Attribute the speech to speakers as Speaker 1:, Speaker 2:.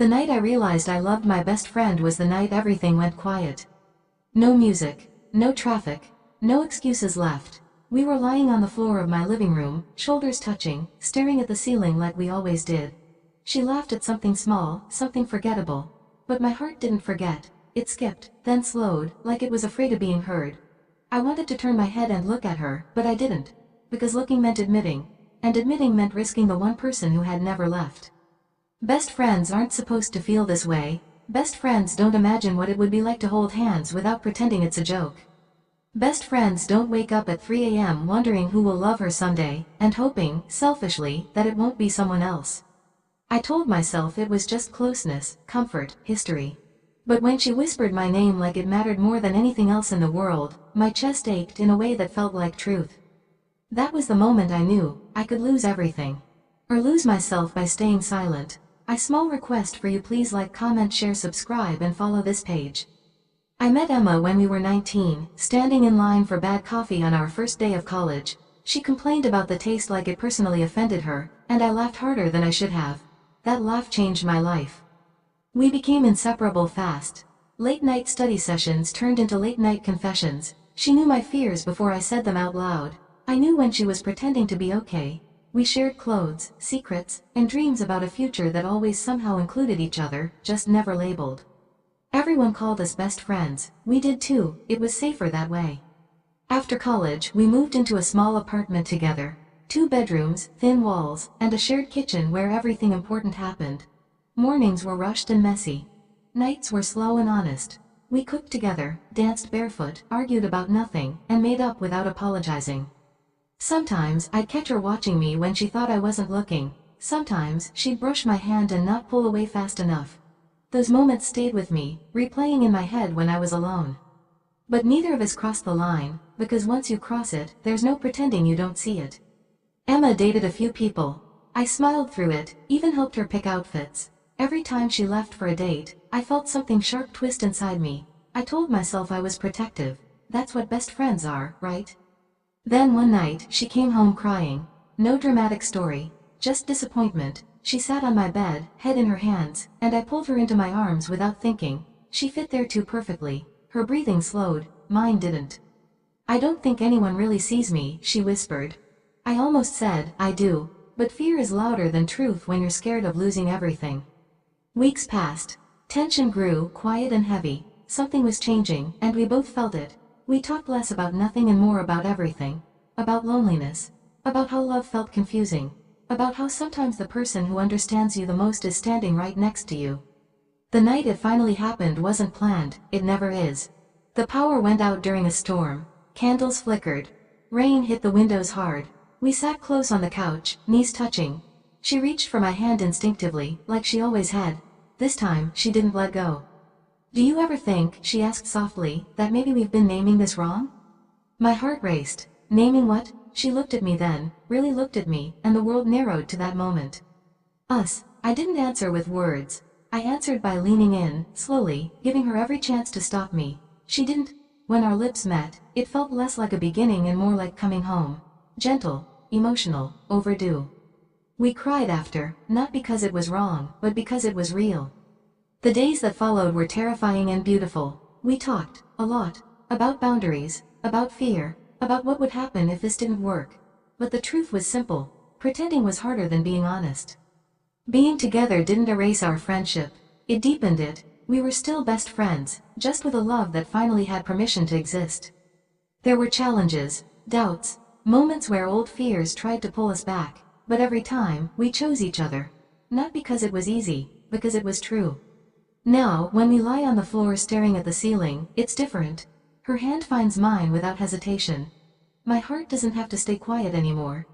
Speaker 1: The night I realized I loved my best friend was the night everything went quiet. No music, no traffic, no excuses left. We were lying on the floor of my living room, shoulders touching, staring at the ceiling like we always did. She laughed at something small, something forgettable. But my heart didn't forget. It skipped, then slowed, like it was afraid of being heard. I wanted to turn my head and look at her, but I didn't. Because looking meant admitting. And admitting meant risking the one person who had never left. Best friends aren't supposed to feel this way. Best friends don't imagine what it would be like to hold hands without pretending it's a joke. Best friends don't wake up at 3 a.m. wondering who will love her someday, and hoping, selfishly, that it won't be someone else. I told myself it was just closeness, comfort, history. But when she whispered my name like it mattered more than anything else in the world, my chest ached in a way that felt like truth. That was the moment I knew I could lose everything. Or lose myself by staying silent. A small request for you: please like, comment, share, subscribe and follow this page. I met Emma when we were 19, standing in line for bad coffee on our first day of college. She complained about the taste like it personally offended her, and I laughed harder than I should have. That laugh changed my life. We became inseparable fast. Late-night study sessions turned into late-night confessions. She knew my fears before I said them out loud. I knew when she was pretending to be okay. We shared clothes, secrets, and dreams about a future that always somehow included each other, just never labeled. Everyone called us best friends. We did too. It was safer that way. After college, we moved into a small apartment together. 2 bedrooms, thin walls, and a shared kitchen where everything important happened. Mornings were rushed and messy. Nights were slow and honest. We cooked together, danced barefoot, argued about nothing, and made up without apologizing. Sometimes I'd catch her watching me when she thought I wasn't looking. Sometimes she'd brush my hand and not pull away fast enough. Those moments stayed with me, replaying in my head when I was alone. But neither of us crossed the line, because once you cross it, there's no pretending you don't see it. Emma dated a few people. I smiled through it, even helped her pick outfits. Every time she left for a date, I felt something sharp twist inside me. I told myself I was protective. That's what best friends are, right? Then one night, she came home crying. No dramatic story, just disappointment. She sat on my bed, head in her hands, and I pulled her into my arms without thinking. She fit there too perfectly. Her breathing slowed, mine didn't. I don't think anyone really sees me, she whispered. I almost said, I do, but fear is louder than truth when you're scared of losing everything. Weeks passed. Tension grew, quiet and heavy. Something was changing, and we both felt it. We talked less about nothing and more about everything. About loneliness. About how love felt confusing. About how sometimes the person who understands you the most is standing right next to you. The night it finally happened wasn't planned, it never is. The power went out during a storm. Candles flickered. Rain hit the windows hard. We sat close on the couch, knees touching. She reached for my hand instinctively, like she always had. This time, she didn't let go. Do you ever think, she asked softly, that maybe we've been naming this wrong? My heart raced. Naming what? She looked at me then, really looked at me, and the world narrowed to that moment. Us. I didn't answer with words. I answered by leaning in, slowly, giving her every chance to stop me. She didn't. When our lips met, it felt less like a beginning and more like coming home. Gentle, emotional, overdue. We cried after, not because it was wrong, but because it was real. The days that followed were terrifying and beautiful. We talked, a lot, about boundaries, about fear, about what would happen if this didn't work. But the truth was simple. Pretending was harder than being honest. Being together didn't erase our friendship. It deepened it. We were still best friends, just with a love that finally had permission to exist. There were challenges, doubts, moments where old fears tried to pull us back, but every time, we chose each other. Not because it was easy, because it was true. Now, when we lie on the floor staring at the ceiling, it's different. Her hand finds mine without hesitation. My heart doesn't have to stay quiet anymore.